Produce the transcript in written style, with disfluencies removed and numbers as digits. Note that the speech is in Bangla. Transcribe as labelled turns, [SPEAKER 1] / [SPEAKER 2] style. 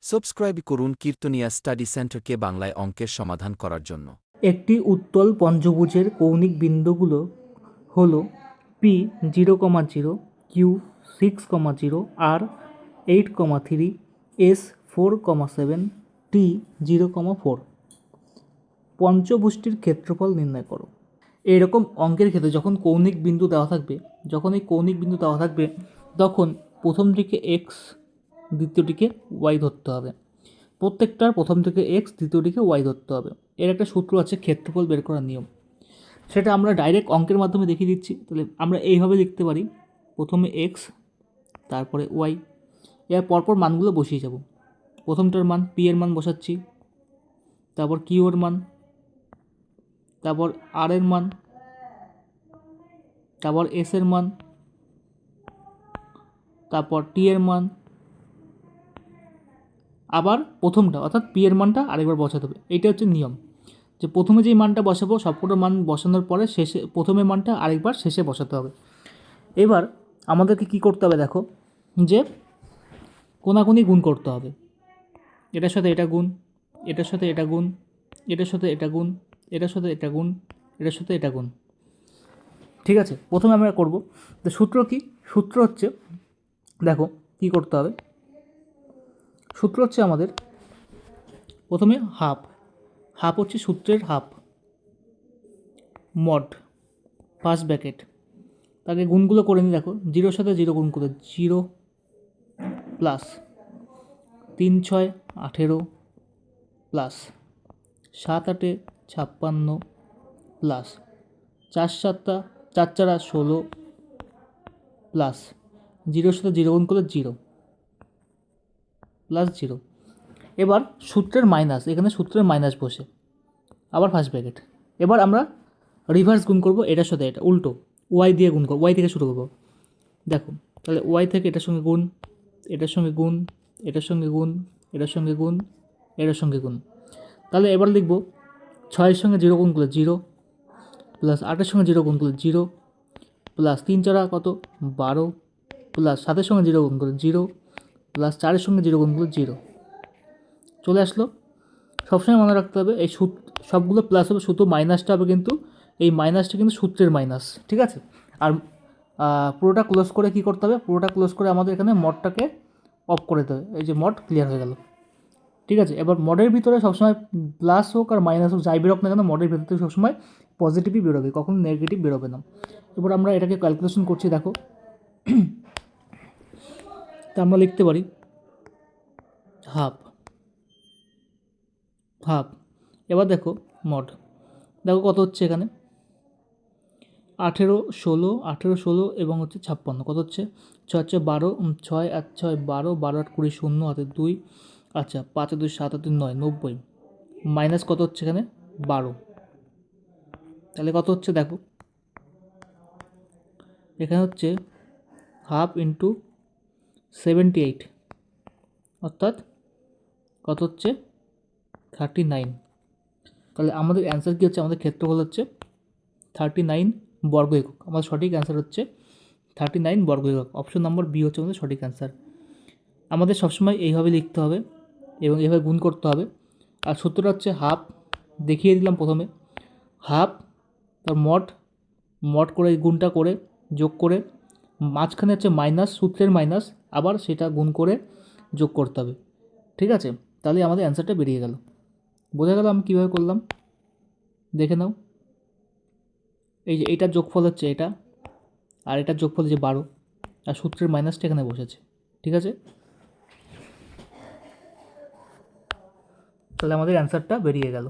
[SPEAKER 1] সাবস্ক্রাইব করুন কীর্তনিয়া স্টাডি সেন্টারকে বাংলায় অঙ্কের সমাধান করার জন্য।
[SPEAKER 2] একটি উত্তল পঞ্চভুজের কৌণিক বিন্দুগুলো হলো পি 0,0, কিউ 6,0, আর 8,3, এস 4,7, টি 0,4। পঞ্চভুজটির ক্ষেত্রফল নির্ণয় করো। এরকম অঙ্কের ক্ষেত্রে যখন কৌণিক বিন্দু দেওয়া থাকবে তখন প্রথমটিকে এক্স, দ্বিতীয়টিকে ওয়াই ধরতে হবে। প্রত্যেকটার প্রথম থেকে এক্স, দ্বিতীয়টিকে ওয়াই ধরতে হবে। এর একটা সূত্র আছে ক্ষেত্রফল বের করার নিয়ম, সেটা আমরা ডাইরেক্ট অঙ্কের মাধ্যমে দেখিয়ে দিচ্ছি। তাহলে আমরা এইভাবে লিখতে পারি, প্রথমে এক্স, তারপরে ওয়াই। এর পরপর মানগুলো বসিয়ে যাব। প্রথমটার মান পি এর মান বসাচ্ছি, তারপর কিউ এর মান, তারপর আর এর মান, তারপর এস এর মান, তারপর টি এর মান, আবার প্রথমটা অর্থাৎ পি এর মানটা আরেকবার বসাতে হবে। এইটা হচ্ছে নিয়ম, যে প্রথমে যেই মানটা বসাবো সবকটা মান বসানোর পরে শেষে প্রথমের মানটা আরেকবার শেষে বসাতে হবে। এবার আমাদেরকে কি করতে হবে দেখো, যে কোনাকুনি গুণ করতে হবে। এটার সাথে এটা গুণ, এটার সাথে এটা গুণ, এটার সাথে এটা গুণ, এটার সাথে এটা গুণ, এটার সাথে এটা গুণ। ঠিক আছে, প্রথমে আমরা করব। তো সূত্র কি? সূত্র হচ্ছে, দেখো কি করতে হবে। সূত্র হচ্ছে আমাদের প্রথমে হাফ হচ্ছে সূত্রের হাফ, মড ফার্স্ট ব্র্যাকেট, তাকে গুণগুলো করে নিই। দেখো 0-র সাথে 0 গুণ করে 0 প্লাস 3 6 18 প্লাস 7 8 56 প্লাস 4 7 4 4 16 প্লাস 0-র সাথে 0 গুণ করলে 0 প্লাস 0। এবার সূত্রের মাইনাস, এখানে সূত্রের মাইনাস বসে আবার ফার্স্ট ব্র্যাকেট। এবার আমরা রিভার্স গুণ করব, এটার সাথে এটা উল্টো ওয়াই দিয়ে গুণ করব। ওয়াই থেকে শুরু করব। দেখো তাহলে ওয়াই থেকে এটার সঙ্গে গুণ, এটার সঙ্গে গুণ, এটার সঙ্গে গুণ, এটার সঙ্গে গুণ, এটার সঙ্গে গুণ। তাহলে এবার লিখব 6-এর সঙ্গে 0 গুণ করলে 0 প্লাস 8-এর সঙ্গে 0 গুণ করলে 0 প্লাস 3 4 কত 12 প্লাস 7-এর সঙ্গে 0 গুণ করলে 0 প্লাস 4-এর সঙ্গে 0 গুণ করলে 0 চলে আসলো। সবসময় মনে রাখতে হবে এই সবগুলো প্লাস হবে, শুধু মাইনাসটা হবে, কিন্তু এই মাইনাসটা কিন্তু সূত্রের মাইনাস। ঠিক আছে, আর পুরোটা ক্লোজ করে কি করতে হবে, পুরোটা ক্লোজ করে আমাদের এখানে মডটাকে অফ করে দিতে হবে। এই যে মড ক্লিয়ার হয়ে গেল। ঠিক আছে, এবার মডের ভিতরে সবসময় প্লাস হোক আর মাইনাস হোক যাই বেরোক না কেন, মডের ভিতর থেকে সবসময় পজিটিভই বেরোবে, কখনো নেগেটিভ বেরোবে না। এবার আমরা এটাকে ক্যালকুলেশন করছি। দেখো তা আমরা লিখতে পারি হাফ হাফ। এবার দেখো মড, দেখো কত হচ্ছে এখানে 18 16 18 16 এবং হচ্ছে 56, কত হচ্ছে 6 হচ্ছে 12, 6 আর 6 12, 12 8 20, 0 হাতে 2, আচ্ছা 5 2 7 2 9 90, মাইনাস কত হচ্ছে এখানে 12। তাহলে কত হচ্ছে দেখো, এখানে হচ্ছে হাফ ইন্টু 78, অর্থাৎ কত হচ্ছে 39। তাহলে আমাদের অ্যান্সার কী হচ্ছে, আমাদের ক্ষেত্রফল হচ্ছে 39 বর্গ একক। আমাদের সঠিক অ্যান্সার হচ্ছে 39 বর্গ একক। অপশন নম্বর বি হচ্ছে আমাদের সঠিক অ্যান্সার। আমাদের সবসময় এইভাবে লিখতে হবে এবং এইভাবে গুণ করতে হবে। আর সূত্রটা হচ্ছে হাফ, দেখিয়ে দিলাম প্রথমে হাফ, তার মড করে গুণটা করে যোগ করে, মাঝখানে হচ্ছে মাইনাস, সূত্রের মাইনাস, আবার সেটা গুণ করে যোগ করতে হবে। ঠিক আছে, তাহলে আমাদের অ্যান্সারটা বেরিয়ে গেল। বোঝা গেল আমি কীভাবে করলাম, দেখে নাও। এই যে এইটার যোগফল হচ্ছে এটা, আর এটার যোগফল হচ্ছে 12, আর সূত্রের মাইনাসটা এখানে বসেছে। ঠিক আছে, তাহলে আমাদের অ্যান্সারটা বেরিয়ে গেল।